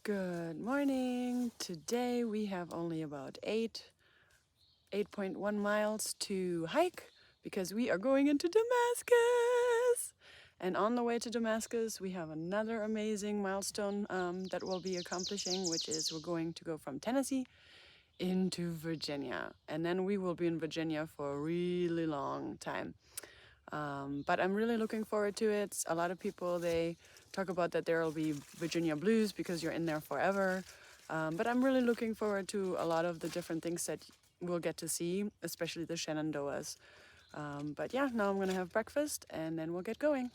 Good morning. Today we have only about 8.1 miles to hike because we are going into Damascus. And on the way to Damascus, we have another amazing milestone that we'll be accomplishing, which is we're going to go from Tennessee into Virginia. And then we will be in Virginia for a really long time. But I'm really looking forward to it. A lot of people, they talk about that there will be Virginia blues because you're in there forever. But I'm really looking forward to a lot of the different things that we'll get to see, especially the Shenandoahs. But yeah, now I'm gonna have breakfast and then we'll get going.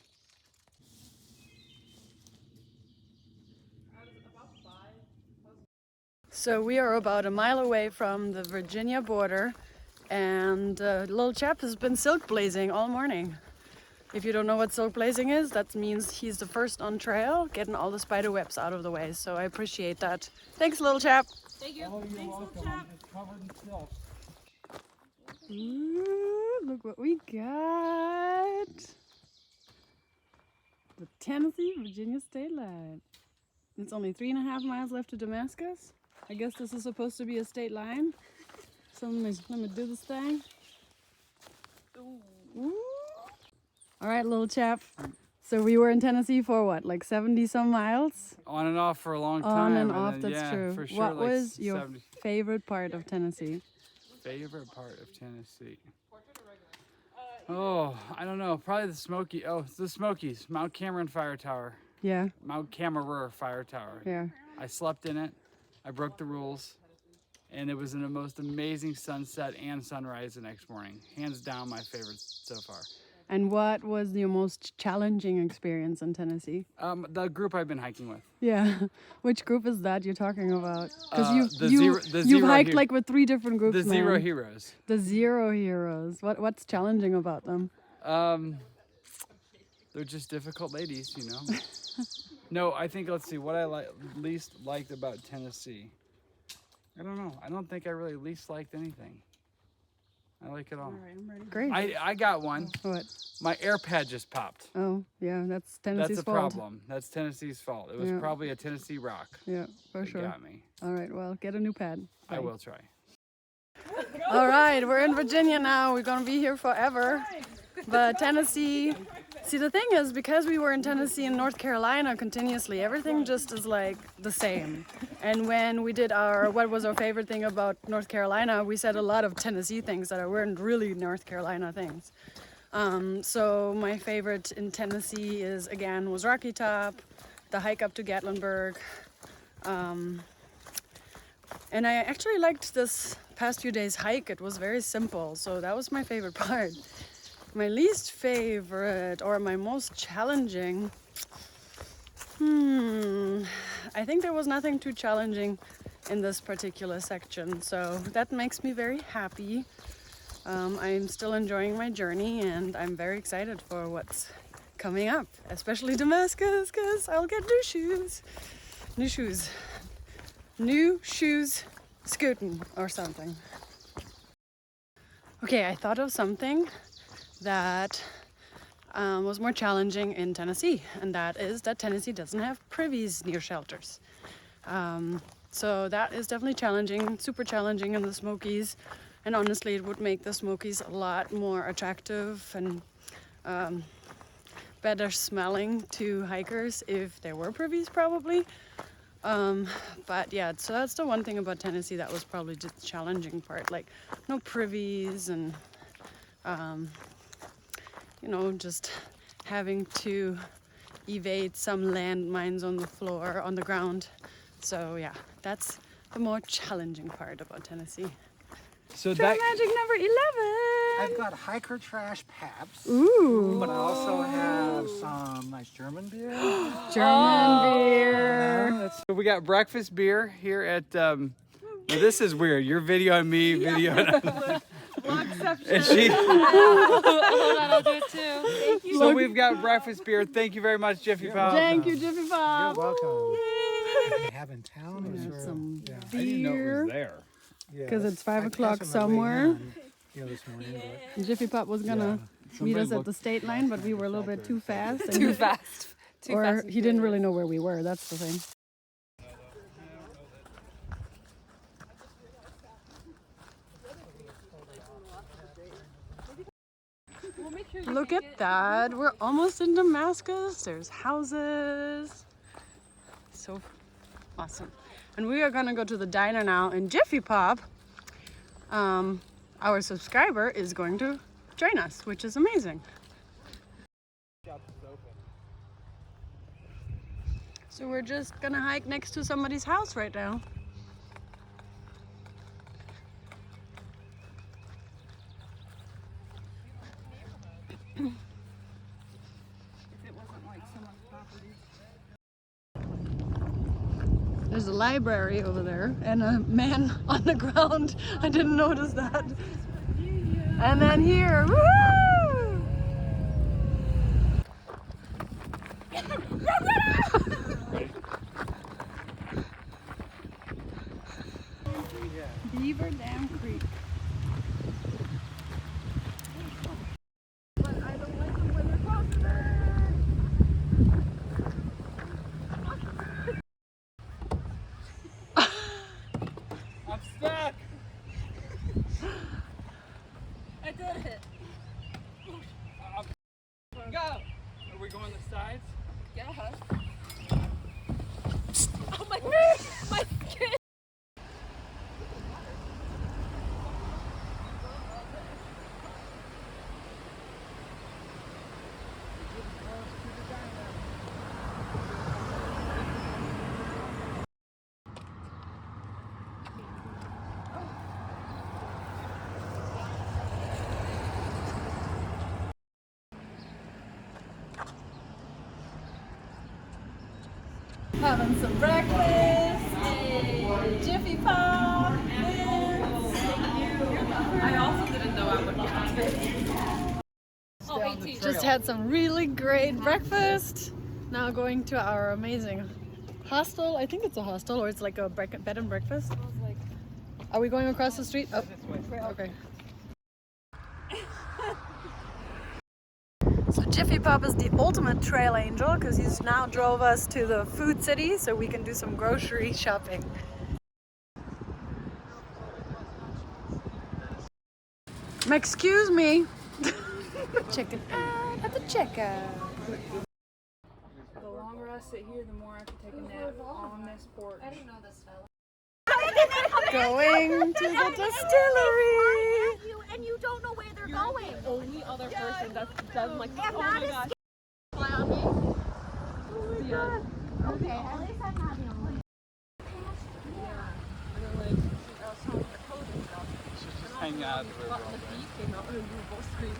So we are about a mile away from the Virginia border, and little chap has been silk blazing all morning. If you don't know what silk blazing is, that means he's the first on trail, getting all the spider webs out of the way. So I appreciate that. Thanks, little chap. Thank you. Oh, you're welcome. I'm just covered in silk. Ooh, look what we got. The Tennessee-Virginia state line. It's only 3.5 miles left to Damascus. I guess this is supposed to be a state line. So let me do this thing. Ooh. All right, little chap. So we were in Tennessee for what, like 70 some miles? On and off for a long time. On and off, then, that's yeah, true. For sure, What like was your 70. favorite part of Tennessee? Favorite part of Tennessee? Oh, I don't know. Probably the Smoky. Oh, it's the Smokies. Mount Cameron Fire Tower. Yeah. Mount Cameron Fire Tower. Yeah. I slept in it. I broke the rules. And it was the most amazing sunset and sunrise the next morning. Hands down, my favorite so far. And what was your most challenging experience in Tennessee? The group I've been hiking with. Yeah. Which group is that you're talking about? Because you've you've hiked like with 3 different groups. The Zero Heroes. The Zero Heroes. What's challenging about them? They're just difficult ladies, you know. No, I think, let's see, what I least liked about Tennessee. I don't know. I don't think I really least liked anything. I like it all. All right, I'm ready. Great. I got one. What? My air pad just popped. Oh, yeah, that's Tennessee's That's a fault. problem. That's Tennessee's fault. It was probably a Tennessee rock. Yeah, for that sure. Got me. All right, well, get a new pad. I will try. All right, we're in Virginia now. We're going to be here forever. But Tennessee, see, the thing is, because we were in Tennessee and North Carolina continuously, everything just is like the same. And when we did what was our favorite thing about North Carolina, we said a lot of Tennessee things that weren't really North Carolina things. So my favorite in Tennessee was Rocky Top, the hike up to Gatlinburg. And I actually liked this past few days hike. It was very simple, so that was my favorite part. My least favorite, or my most challenging, I think there was nothing too challenging in this particular section, so that makes me very happy. I'm still enjoying my journey and I'm very excited for what's coming up, especially Damascus, because I'll get new shoes, scooting or something. Okay, I thought of something that was more challenging in Tennessee, and that is that Tennessee doesn't have privies near shelters. So that is definitely challenging, super challenging in the Smokies, and honestly it would make the Smokies a lot more attractive and better smelling to hikers if there were privies probably. But yeah, so that's the one thing about Tennessee that was probably just the challenging part, like no privies and you know, just having to evade some landmines on the ground. So yeah, that's the more challenging part about Tennessee. So Trail Magic number 11. I've got hiker trash paps. Ooh. But I also have some nice German beer. Beer. So we got breakfast beer here at, now this is weird. You're videoing me, videoing. And she. Hold on, I'll do it too. Thank you. So we've got breakfast beer. Thank you very much, Jiffy Pop. Thank you, Jiffy Pop. You're welcome. They have in town. Some Yeah. I didn't know it beer. was there. Because it's 5 I o'clock passed on my way somewhere. in, this morning. Jiffy Pop was gonna meet us at the state line, but we were a little bit too fast. Too fast. Or he didn't really know where we were, that's the thing. Look at that. We're almost in Damascus. There's houses. So awesome. And we are gonna go to the diner now in Jiffy Pop. Our subscriber is going to join us, which is amazing. So we're just gonna hike next to somebody's house right now. There's a library over there and a man on the ground. I didn't notice that. And then here, woo! Beaver Dam Creek. But I don't like them when they're crossing there. I'm stuck. I did it. Go. Are we going the sides? Yeah. Oh my god. My skin. Having some breakfast, Jiffy Pop, I also didn't know I would get Oh, 18. just had some really great breakfast. Now going to our amazing hostel. I think it's a hostel or it's like a bed and breakfast. Are we going across the street? Oh, okay. So Jiffy Pop is the ultimate trail angel because he's now drove us to the food city so we can do some grocery shopping. Excuse me. Check it out at the checkout. The longer I sit here, the more I can take a nap on this porch. I didn't know this fella. Going to the distillery. And you don't know where they're going. Only other person that's done like, I'm oh not my a gosh. Okay, at least I'm not the only. She's just hanging out at the river all day. Came out and we were both screaming.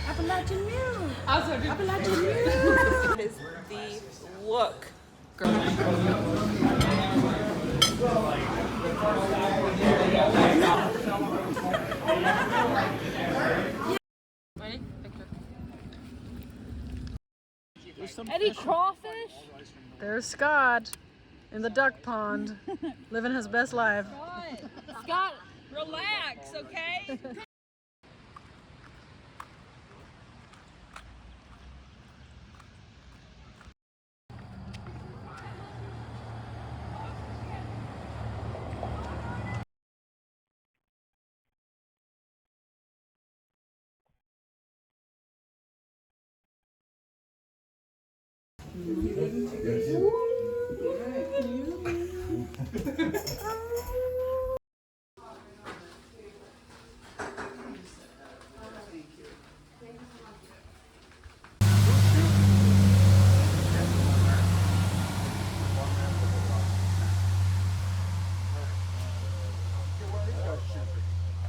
Appalachian Mule. Appalachian Mule is the look. Ready? Picture. Eddie crawfish? There's Scott in the duck pond, living his best life. Scott, relax, okay?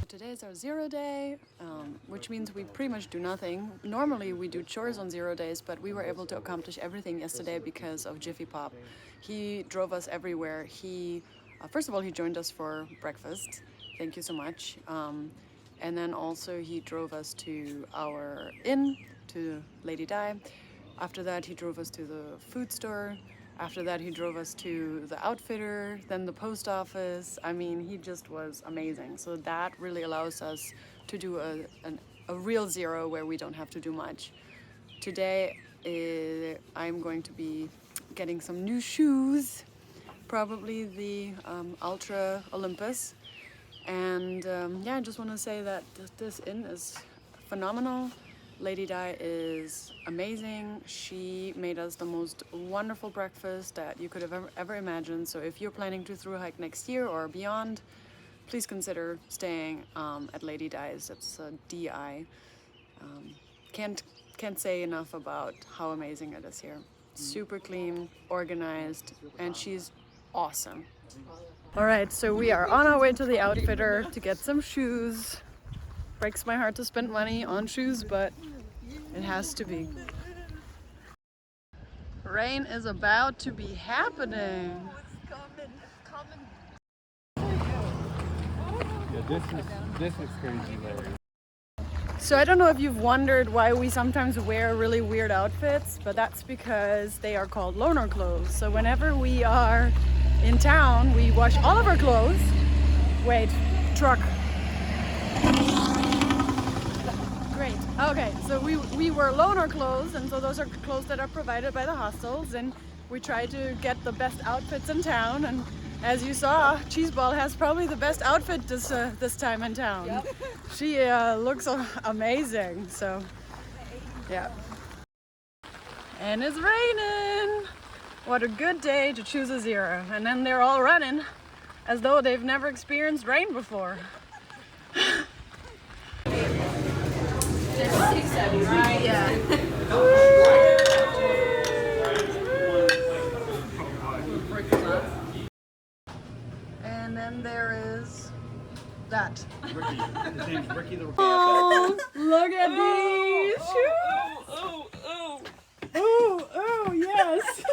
Today is our 0 day, which means we pretty much do nothing. Normally we do chores on 0 days, but we were able to accomplish everything yesterday because of Jiffy Pop. He drove us everywhere. First of all, he joined us for breakfast. Thank you so much. And then also he drove us to our inn, to Lady Di. After that, he drove us to the food store. After that, he drove us to the outfitter, then the post office. I mean, he just was amazing. So that really allows us to do a a real zero where we don't have to do much. Today I'm going to be getting some new shoes, probably the Ultra Olympus. And yeah, I just want to say that this inn is phenomenal. Lady Di is amazing. She made us the most wonderful breakfast that you could have ever imagined. So if you're planning to through hike next year or beyond, please consider staying at Lady Di's. It's a DI. Can't say enough about how amazing it is here. Super clean, organized, and she's awesome. All right, so we are on our way to the outfitter to get some shoes. Breaks my heart to spend money on shoes, but it has to be. Rain is about to be happening. Yeah, this is crazy, Larry. So I don't know if you've wondered why we sometimes wear really weird outfits, but that's because they are called loaner clothes. So whenever we are in town, we wash all of our clothes. Wait, truck. Great. Okay, so we wear loaner clothes, and so those are clothes that are provided by the hostels, and we try to get the best outfits in town. And as you saw, Cheeseball has probably the best outfit this time in town. Yep. She looks amazing. So yeah. And it's raining. What a good day to choose a zero. And then they're all running as though they've never experienced rain before. Right? Yeah. And then there is that. Ricky. His name's Ricky the Oh, look at these shoes. Oh, yes.